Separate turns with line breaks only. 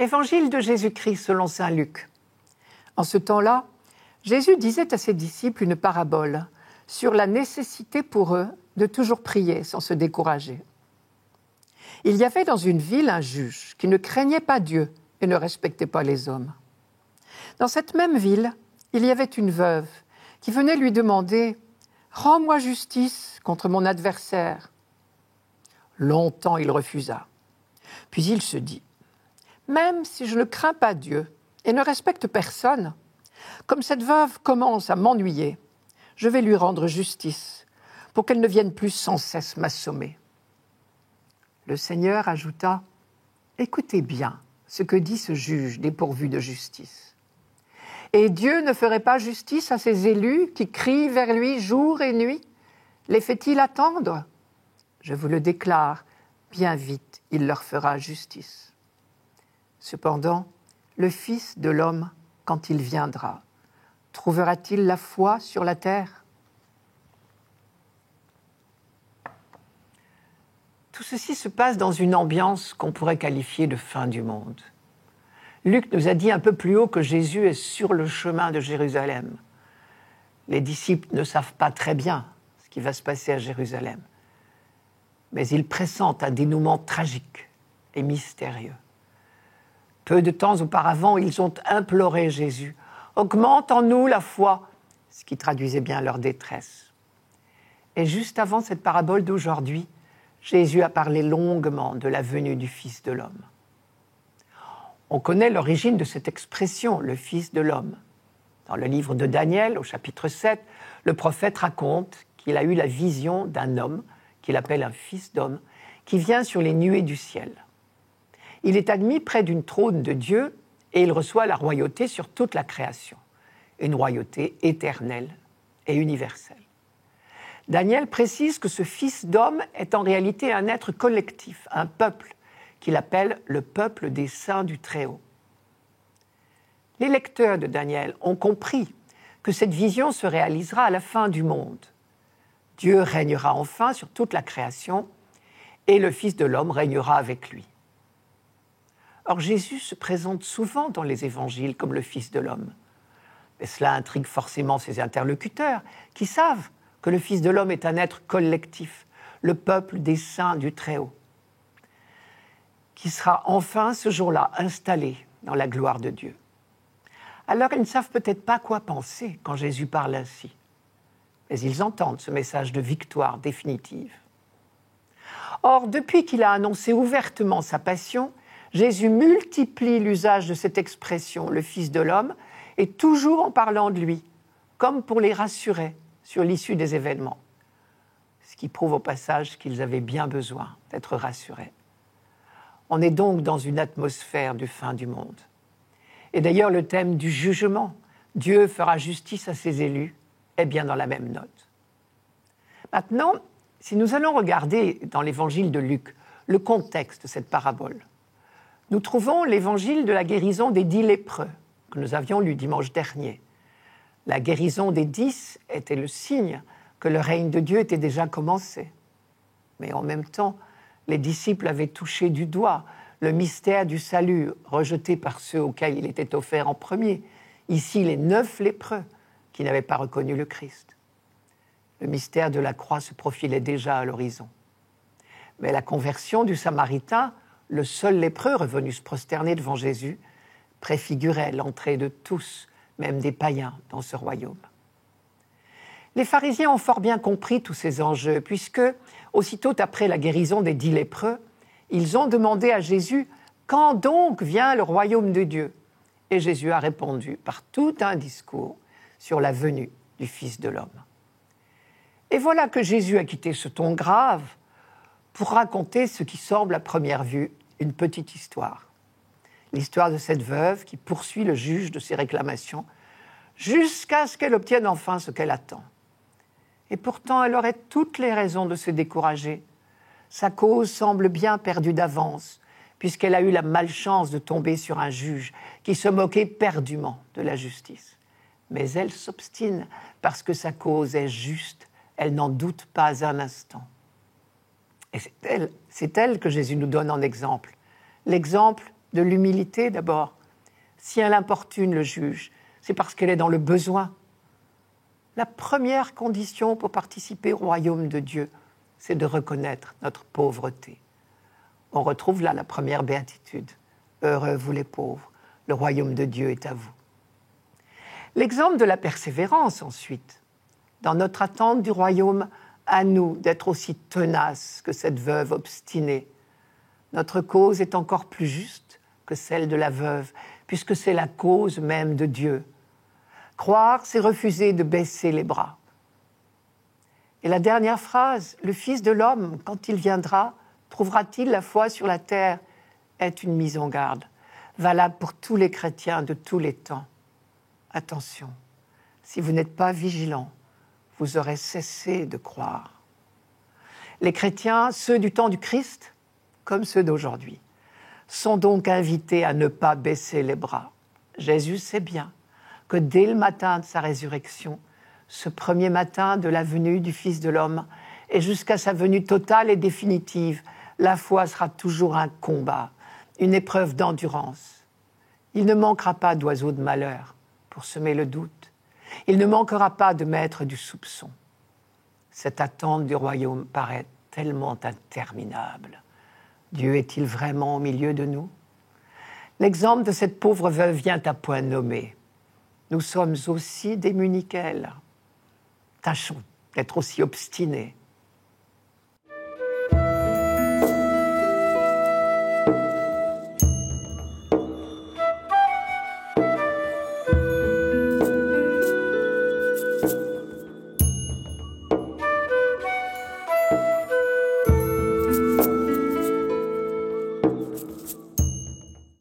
Évangile de Jésus-Christ selon saint Luc. En ce temps-là, Jésus disait à ses disciples une parabole sur la nécessité pour eux de toujours prier sans se décourager. Il y avait dans une ville un juge qui ne craignait pas Dieu et ne respectait pas les hommes. Dans cette même ville, il y avait une veuve qui venait lui demander « Rends-moi justice contre mon adversaire ». Longtemps il refusa. Puis il se dit « Même si je ne crains pas Dieu et ne respecte personne, comme cette veuve commence à m'ennuyer, je vais lui rendre justice pour qu'elle ne vienne plus sans cesse m'assommer. » Le Seigneur ajouta « Écoutez bien ce que dit ce juge dépourvu de justice. Et Dieu ne ferait pas justice à ses élus qui crient vers lui jour et nuit? Les fait-il attendre? Je vous le déclare, bien vite il leur fera justice. Cependant, le Fils de l'homme, quand il viendra, trouvera-t-il la foi sur la terre? » Tout ceci se passe dans une ambiance qu'on pourrait qualifier de fin du monde. Luc nous a dit un peu plus haut que Jésus est sur le chemin de Jérusalem. Les disciples ne savent pas très bien ce qui va se passer à Jérusalem, mais ils pressentent un dénouement tragique et mystérieux. Peu de temps auparavant, ils ont imploré Jésus « Augmente en nous la foi », ce qui traduisait bien leur détresse. Et juste avant cette parabole d'aujourd'hui, Jésus a parlé longuement de la venue du Fils de l'homme. On connaît l'origine de cette expression, le Fils de l'homme. Dans le livre de Daniel, au chapitre 7, le prophète raconte qu'il a eu la vision d'un homme, qu'il appelle un fils d'homme, qui vient sur les nuées du ciel. Il est admis près d'une trône de Dieu et il reçoit la royauté sur toute la création, une royauté éternelle et universelle. Daniel précise que ce fils d'homme est en réalité un être collectif, un peuple, qu'il appelle le peuple des saints du Très-Haut. Les lecteurs de Daniel ont compris que cette vision se réalisera à la fin du monde. Dieu régnera enfin sur toute la création et le Fils de l'homme régnera avec lui. Or, Jésus se présente souvent dans les évangiles comme le Fils de l'homme. Mais cela intrigue forcément ses interlocuteurs qui savent que le Fils de l'homme est un être collectif, le peuple des saints du Très-Haut, qui sera enfin ce jour-là installé dans la gloire de Dieu. Alors ils ne savent peut-être pas quoi penser quand Jésus parle ainsi, mais ils entendent ce message de victoire définitive. Or, depuis qu'il a annoncé ouvertement sa passion, Jésus multiplie l'usage de cette expression, le Fils de l'homme, et toujours en parlant de lui, comme pour les rassurer sur l'issue des événements, ce qui prouve au passage qu'ils avaient bien besoin d'être rassurés. On est donc dans une atmosphère de fin du monde. Et d'ailleurs, le thème du jugement, Dieu fera justice à ses élus, est bien dans la même note. Maintenant, si nous allons regarder dans l'évangile de Luc le contexte de cette parabole, nous trouvons l'évangile de la guérison des 10 lépreux que nous avions lu dimanche dernier. La guérison des 10 était le signe que le règne de Dieu était déjà commencé. Mais en même temps, les disciples avaient touché du doigt le mystère du salut rejeté par ceux auxquels il était offert en premier. Ici, les 9 lépreux qui n'avaient pas reconnu le Christ. Le mystère de la croix se profilait déjà à l'horizon. Mais la conversion du Samaritain, le seul lépreux revenu se prosterner devant Jésus, préfigurait l'entrée de tous, même des païens, dans ce royaume. Les pharisiens ont fort bien compris tous ces enjeux, puisque, aussitôt après la guérison des 10 lépreux, ils ont demandé à Jésus « Quand donc vient le royaume de Dieu ?» Et Jésus a répondu par tout un discours sur la venue du Fils de l'homme. Et voilà que Jésus a quitté ce ton grave pour raconter ce qui semble à première vue une petite histoire. L'histoire de cette veuve qui poursuit le juge de ses réclamations jusqu'à ce qu'elle obtienne enfin ce qu'elle attend. Et pourtant, elle aurait toutes les raisons de se décourager. Sa cause semble bien perdue d'avance, puisqu'elle a eu la malchance de tomber sur un juge qui se moquait perdument de la justice. Mais elle s'obstine parce que sa cause est juste, elle n'en doute pas un instant. Et c'est elle que Jésus nous donne en exemple, l'exemple De l'humilité d'abord. Si elle importune le juge, c'est parce qu'elle est dans le besoin. La première condition pour participer au royaume de Dieu, c'est de reconnaître notre pauvreté. On retrouve là la première béatitude. Heureux vous les pauvres, le royaume de Dieu est à vous. L'exemple de la persévérance ensuite. Dans notre attente du royaume, à nous d'être aussi tenaces que cette veuve obstinée. Notre cause est encore plus juste que celle de la veuve, puisque c'est la cause même de Dieu. Croire, c'est refuser de baisser les bras. Et la dernière phrase, le Fils de l'homme, quand il viendra, trouvera-t-il la foi sur la terre, est une mise en garde, valable pour tous les chrétiens de tous les temps. Attention, si vous n'êtes pas vigilants, vous aurez cessé de croire. Les chrétiens, ceux du temps du Christ, comme ceux d'aujourd'hui, sont donc invités à ne pas baisser les bras. Jésus sait bien que dès le matin de sa résurrection, ce premier matin de la venue du Fils de l'homme, et jusqu'à sa venue totale et définitive, la foi sera toujours un combat, une épreuve d'endurance. Il ne manquera pas d'oiseaux de malheur pour semer le doute. Il ne manquera pas de maîtres du soupçon. Cette attente du royaume paraît tellement interminable. Dieu est-il vraiment au milieu de nous ? L'exemple de cette pauvre veuve vient à point nommé. Nous sommes aussi démunis qu'elle. Tâchons d'être aussi obstinés,